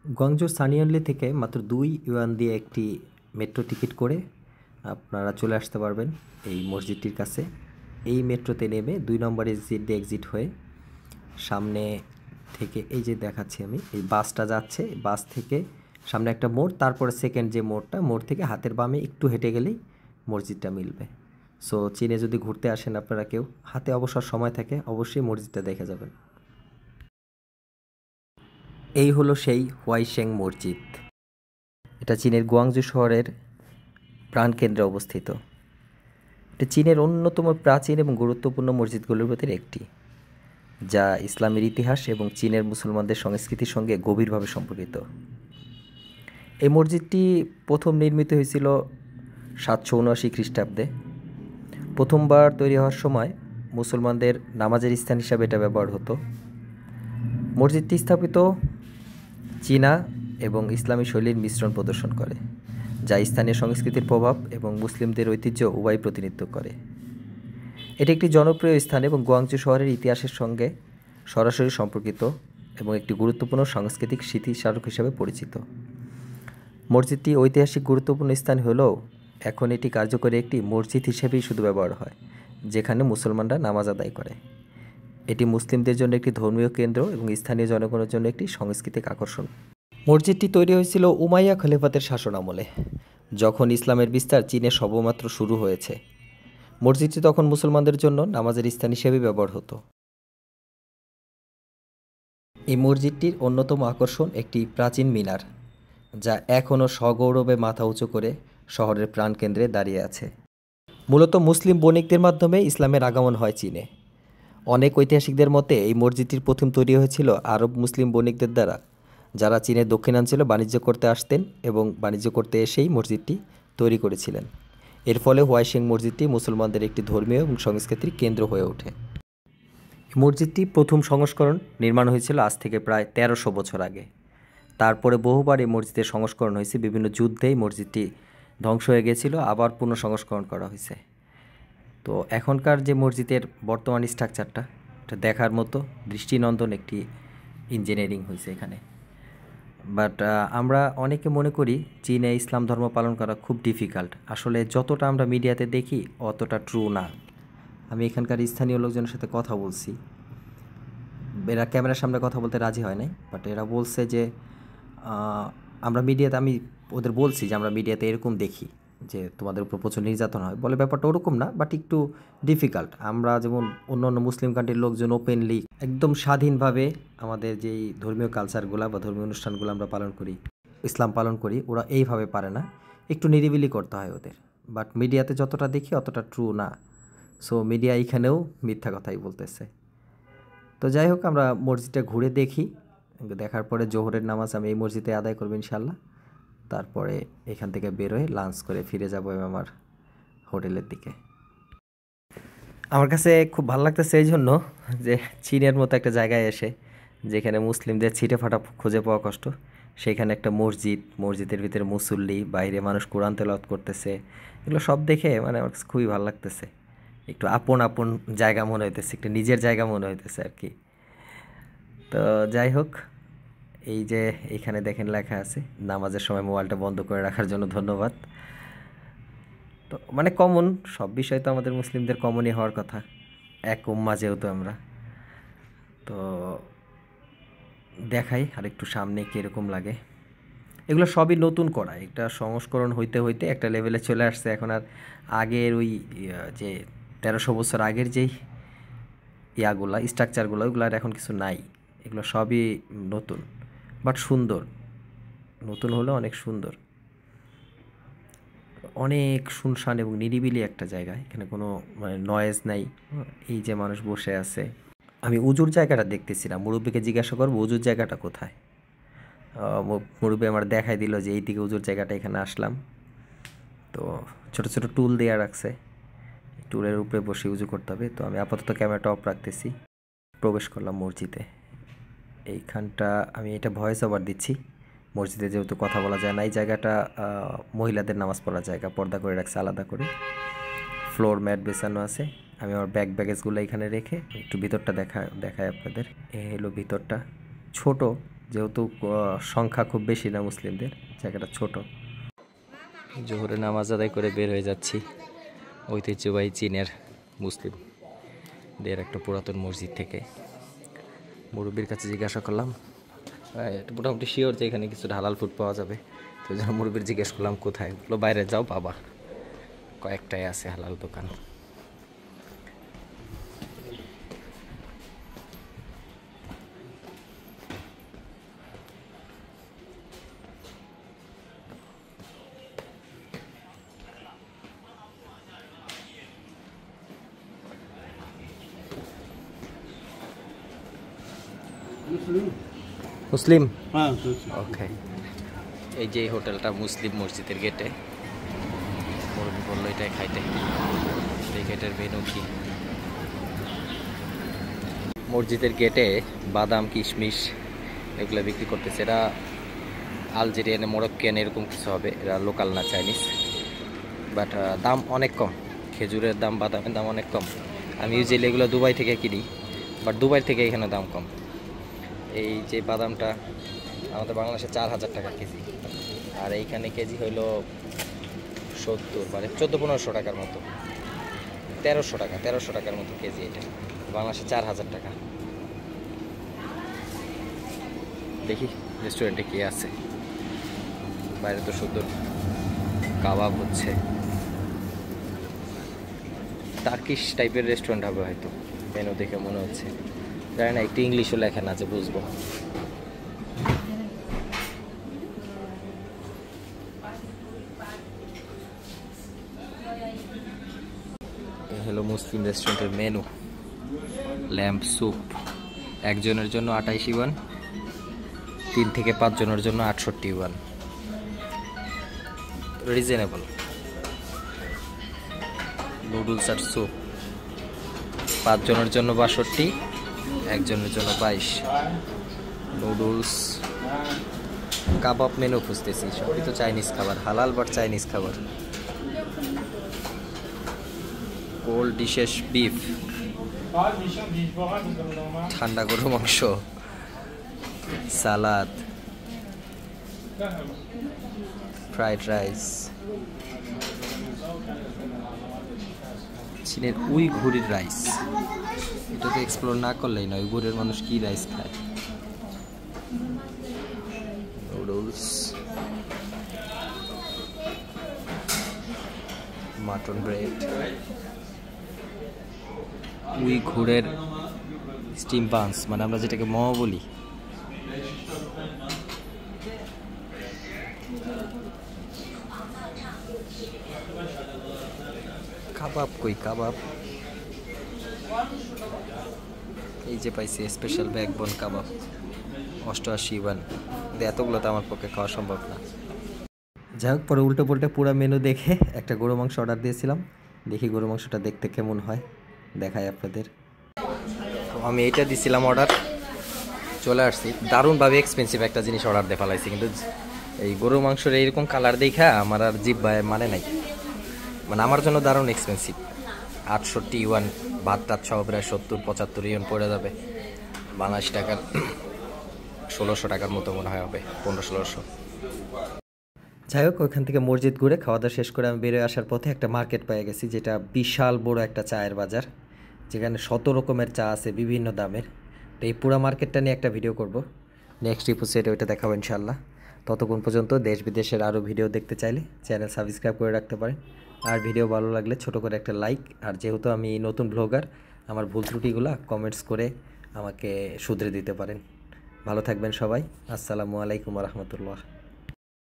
Guangzhou সানিয়ানলি থেকে মাত্র 2 yuan দিয়ে একটি মেট্রো টিকিট করে আপনারা চলে আসতে পারবেন এই মসজিদটির কাছে। এই মেট্রোতে নেমে 2 নম্বর এক্সিট দিয়ে এক্সিট হয়ে সামনে থেকে এই যে দেখাচ্ছি আমি, এই বাসটা যাচ্ছে, বাস থেকে সামনে একটা মোড়, তারপরে সেকেন্ড যে মোড়টা, মোড় থেকে হাতের বামে একটু হেঁটে গেলেই মসজিদটা মিলবে। সো চীনে যদি ঘুরতে আসেন আপনারা কেউ, হাতে অবসর সময় থাকে, অবশ্যই মসজিদটা দেখে যাবেন। এই হলো সেই হুয়াইশেং মসজিদ। এটা চীনের গুয়াংজু শহরের প্রাণকেন্দ্রে অবস্থিত। এটি চীনের অন্যতম প্রাচীন এবং গুরুত্বপূর্ণ মসজিদগুলোর মধ্যে একটি, যা ইসলামের ইতিহাস এবং চীনের মুসলমানদের সংস্কৃতির সঙ্গে গভীরভাবে সম্পর্কিত। এই মসজিদটি প্রথম নির্মিত হয়েছিল 779 খ্রিস্টাব্দে। প্রথমবার তৈরি হওয়ার সময় মুসলমানদের নামাজের স্থান হিসাবে এটা ব্যবহার হতো। মসজিদটি স্থাপিত চীনা এবং ইসলামী শৈলীর মিশ্রণ প্রদর্শন করে, যা স্থানীয় সংস্কৃতির প্রভাব এবং মুসলিমদের ঐতিহ্য উভয় প্রতিনিধিত্ব করে। এটি একটি জনপ্রিয় স্থান এবং গুয়াংজু শহরের ইতিহাসের সঙ্গে সরাসরি সম্পর্কিত এবং একটি গুরুত্বপূর্ণ সাংস্কৃতিক স্মৃতিস্মারক হিসাবে পরিচিত। মসজিদটি ঐতিহাসিক গুরুত্বপূর্ণ স্থান হলেও এখন এটি কার্যকরী একটি মসজিদ হিসেবেই শুধু ব্যবহার হয়, যেখানে মুসলমানরা নামাজ আদায় করে। এটি মুসলিমদের জন্য একটি ধর্মীয় কেন্দ্র এবং স্থানীয় জনগণের জন্য একটি সাংস্কৃতিক আকর্ষণ। মসজিদটি তৈরি হয়েছিল উমাইয়া খলিফাতের শাসনামলে, যখন ইসলামের বিস্তার চীনে সবেমাত্র শুরু হয়েছে। মসজিদটি তখন মুসলমানদের জন্য নামাজের স্থান হিসেবে ব্যবহার হতো। এই মসজিদটির অন্যতম আকর্ষণ একটি প্রাচীন মিনার, যা এখনও সগৌরবে মাথা উঁচু করে শহরের প্রাণকেন্দ্রে দাঁড়িয়ে আছে। মূলত মুসলিম বণিকদের মাধ্যমে ইসলামের আগমন হয় চীনে। অনেক ঐতিহাসিকদের মতে এই মসজিদটির প্রথম তৈরি হয়েছিল আরব মুসলিম বণিকদের দ্বারা, যারা চীনের দক্ষিণাঞ্চলে বাণিজ্য করতে আসতেন এবং বাণিজ্য করতে এসেই মসজিদটি তৈরি করেছিলেন। এর ফলে হুয়াইশেং মসজিদটি মুসলমানদের একটি ধর্মীয় এবং সাংস্কৃতিক কেন্দ্র হয়ে ওঠে। মসজিদটি প্রথম সংস্করণ নির্মাণ হয়েছিল আজ থেকে প্রায় 1300 বছর আগে। তারপরে বহুবার এই মসজিদের সংস্করণ হয়েছে, বিভিন্ন যুদ্ধে এই মসজিদটি ধ্বংস হয়ে গিয়েছিল, আবার পুনঃসংস্করণ করা হয়েছে। তো এখনকার যে মসজিদের বর্তমান স্ট্রাকচারটা, এটা দেখার মতো দৃষ্টিনন্দন একটি ইঞ্জিনিয়ারিং হয়েছে এখানে। বাট আমরা অনেকে মনে করি চীনে ইসলাম ধর্ম পালন করা খুব ডিফিকাল্ট। আসলে যতটা আমরা মিডিয়াতে দেখি অতটা ট্রু না। আমি এখানকার স্থানীয় লোকজনের সাথে কথা বলছি, এরা ক্যামেরার সামনে কথা বলতে রাজি হয় নাই, বাট এরা বলছে যে আমরা মিডিয়াতে, আমি ওদের বলছি যে আমরা মিডিয়াতে এরকম দেখি যে তোমাদের উপর প্রচুর নির্যাতন হয়, বলে ব্যাপারটা ওরকম না, বাট একটু ডিফিকাল্ট। আমরা যেমন অন্য অন্য মুসলিম কান্ট্রির লোকজন ওপেনলি একদম স্বাধীনভাবে আমাদের যেই ধর্মীয় কালচারগুলো বা ধর্মীয় অনুষ্ঠানগুলো আমরা পালন করি, ইসলাম পালন করি, ওরা এইভাবে পারে না, একটু নিরিবিলি করতে হয় ওদের। বাট মিডিয়াতে যতটা দেখি অতটা ট্রু না। সো মিডিয়া এইখানেও মিথ্যা কথাই বলতেছে। তো যাই হোক, আমরা মসজিদটা ঘুরে দেখি, দেখার পরে জোহরের নামাজ আমি এই মসজিদে আদায় করবো ইনশাল্লাহ। তারপরে এখান থেকে বেরোয় লাঞ্চ করে ফিরে যাবো আমার হোটেলের দিকে। আমার কাছে খুব ভালো লাগতেছে এই জন্য যে চীনের মতো একটা জায়গায় এসে, যেখানে মুসলিমদের ছিটে ফাটা খুঁজে পাওয়া কষ্ট, সেখানে একটা মসজিদ, মসজিদের ভিতরে মুসল্লি, বাইরে মানুষ কোরআন তেলাওয়াত করতেছে, এগুলো সব দেখে মানে আমার কাছে খুবই ভালো লাগতেছে। একটু আপন আপন জায়গা মনে হইতেছে, একটু নিজের জায়গা মনে হইতেছে আর কি। তো যাই হোক, এই যে এইখানে দেখেন লেখা আছে নামাজের সময় মোবাইলটা বন্ধ করে রাখার জন্য ধন্যবাদ। তো মানে কমন, সব বিষয় তো আমাদের মুসলিমদের কমনই হওয়ার কথা, এক উম্মা যেহেতু আমরা। তো দেখাই আর একটু সামনে কীরকম লাগে। এগুলো সবই নতুন করা, একটা সংস্করণ হইতে হইতে একটা লেভেলে চলে আসছে। এখন আর আগের ওই যে 1300 বছর আগের যেই ইয়াগুলা, স্ট্রাকচারগুলো, ওইগুলো আর এখন কিছু নাই। এগুলো সবই নতুন, বাট সুন্দর। নতুন হলেও অনেক সুন্দর, অনেক শুনশান এবং নিরিবিলি একটা জায়গা। এখানে কোনো মানে নয়েজ নাই। এই যে মানুষ বসে আছে, আমি উজুর জায়গাটা দেখতেছিলাম, মুরব্বীকে জিজ্ঞাসা করবো উজুর জায়গাটা কোথায়। মুরব্বী আমার দেখাই দিল যে এই দিকে উজুর জায়গাটা, এখানে আসলাম। তো ছোট ছোট টুল দেওয়া রাখছে, টুলের উপরে বসে উজু করতে হবে। তো আমি আপাতত ক্যামেরাটা অফ রাখতেছি, প্রবেশ করলাম মসজিদে। এইখানটা আমি এটা ভয়েস ওভার দিচ্ছি, মসজিদে যেহেতু কথা বলা যায় না। এই জায়গাটা মহিলাদের নামাজ পড়ার জায়গা, পর্দা করে রাখছে আলাদা করে, ফ্লোর ম্যাট বেছানো আছে। আমি আমার ব্যাগেজগুলো এখানে রেখে একটু ভিতরটা দেখায় আপনাদের। এ হলো ভিতরটা, ছোট যেহেতু সংখ্যা খুব বেশি না মুসলিমদের, জায়গাটা ছোট। জোহরে নামাজ আদায় করে বের হয়ে যাচ্ছি ঐতিহ্যবাহী চীনের মুসলিমদের একটা পুরাতন মসজিদ থেকে। মুরব্বীর কাছে জিজ্ঞাসা করলাম, মোটামুটি শিওর যে এখানে কিছু হালাল ফুড পাওয়া যাবে, তো যেন মুরব্বীর জিজ্ঞেস করলাম কোথায়, বললো বাইরে যাও বাবা, কয়েকটাই আছে হালাল দোকান। মুসলিম, ওকে। এই যে হোটেলটা মুসলিম মসজিদের গেটে, মুরব্বী বললো এটাই খাইতে। এই গেটের মেনু কি? মসজিদের গেটে বাদাম, কিশমিশ এগুলো বিক্রি করতেছে। এরা আলজেরিয়ান, মরক্কান এরকম কিছু হবে, এরা লোকাল না, চাইনিজ। বাট দাম অনেক কম, খেজুরের দাম, বাদামের দাম অনেক কম। আমি ইউজুয়ালি এগুলো দুবাই থেকে কিনি, বাট দুবাই থেকে এখানে দাম কম। এই যে বাদামটা আমাদের বাংলাদেশে 4000 টাকা কেজি, আর এইখানে কেজি হইল 70, মানে 1400-1500 টাকার মতো, 1300 টাকার মতো কেজি। এটা বাংলাদেশে 4000 টাকা। দেখি রেস্টুরেন্টে কি আছে। বাইরে তো সুন্দর কাবাব হচ্ছে, টার্কিশ টাইপের রেস্টুরেন্ট হবে হয়তো, মেনু দেখে মনে হচ্ছে। জানি না, একটু ইংলিশও লেখা না যে বুঝবো। হ্যালো মুসলিম রেস্টুরেন্টের মেনু। ল্যাম্প স্যুপ একজনের জন্য 28 ইউয়ান, 3 থেকে 5 জনের জন্য 68 ইউয়ান, রিজনেবল। নুডলস আর স্যুপ 5 জনের জন্য 62, একজনের জন্য 22। নুডলস, কাবাব মেনু খুঁজতেছি, সবই তো চাইনিজ খাবার, হালাল বাট চাইনিজ খাবার। কোল্ড ডিশেস বিফ, ঠান্ডা গরু মাংস, সালাদ, ফ্রাইড রাইস। চীনের উইঘুরের রাইস, এটা তো এক্সপ্লোর না করলেই নয়, উইঘুরের মানুষ কি রাইস খায়। নুডলস, মাটন ব্রেড, উইঘুরের স্টিম বান্স, মানে আমরা যেটাকে মোমো বলি। কাবাব কই কাবাব? এই যে পাইছি স্পেশাল ব্যাকবোন কাবাব, 88 ইউয়ান। এতগুলো তো আমার পক্ষে খাওয়া সম্ভব না। যাই হোক, পরে উল্টো পুল্টো পুরো মেনু দেখে একটা গরু মাংস অর্ডার দিয়েছিলাম। দেখি গরু মাংসটা দেখতে কেমন হয়, দেখাই আপনাদের। আমি এইটা দিছিলাম অর্ডার, চলে আসছি। দারুণভাবে এক্সপেন্সিভ একটা জিনিস অর্ডার দিয়ে ফেলাইছি, কিন্তু এই গরু মাংসের এইরকম কালার দেখা আমার আর জিহ্বায় মানে নাই, মানে আমার জন্য দারুণ এক্সপেন্সিভ। 68 ইউয়ান, ভাত টাত সহ প্রায় 70-75 ইউয়ান পড়ে যাবে। বাংলাদেশ টাকার 1600 টাকার মতো মনে হয় হবে, 1500-1600। যাই হোক, ওইখান থেকে মসজিদ ঘুরে খাওয়া দাওয়া শেষ করে আমি বেরোয় আসার পথে একটা মার্কেট পেয়ে গেছি, যেটা বিশাল বড় একটা চায়ের বাজার, যেখানে 100 রকমের চা আছে বিভিন্ন দামের। তো এই পুরো মার্কেটটা নিয়ে একটা ভিডিও করব, নেক্সট এপিসোডে ওইটা দেখাবো ইনশাল্লাহ। ততক্ষণ পর্যন্ত দেশ বিদেশের আরও ভিডিও দেখতে চাইলে চ্যানেল সাবস্ক্রাইব করে রাখতে পারেন। আর ভিডিও ভালো লাগলে ছোট করে একটা লাইক, আর যেহেতু আমি নতুন ব্লগার, আমার ভুল ত্রুটিগুলো কমেন্টস করে আমাকে শুধরে দিতে পারেন। ভালো থাকবেন সবাই। আসসালামু আলাইকুম রহমতুল্লাহ।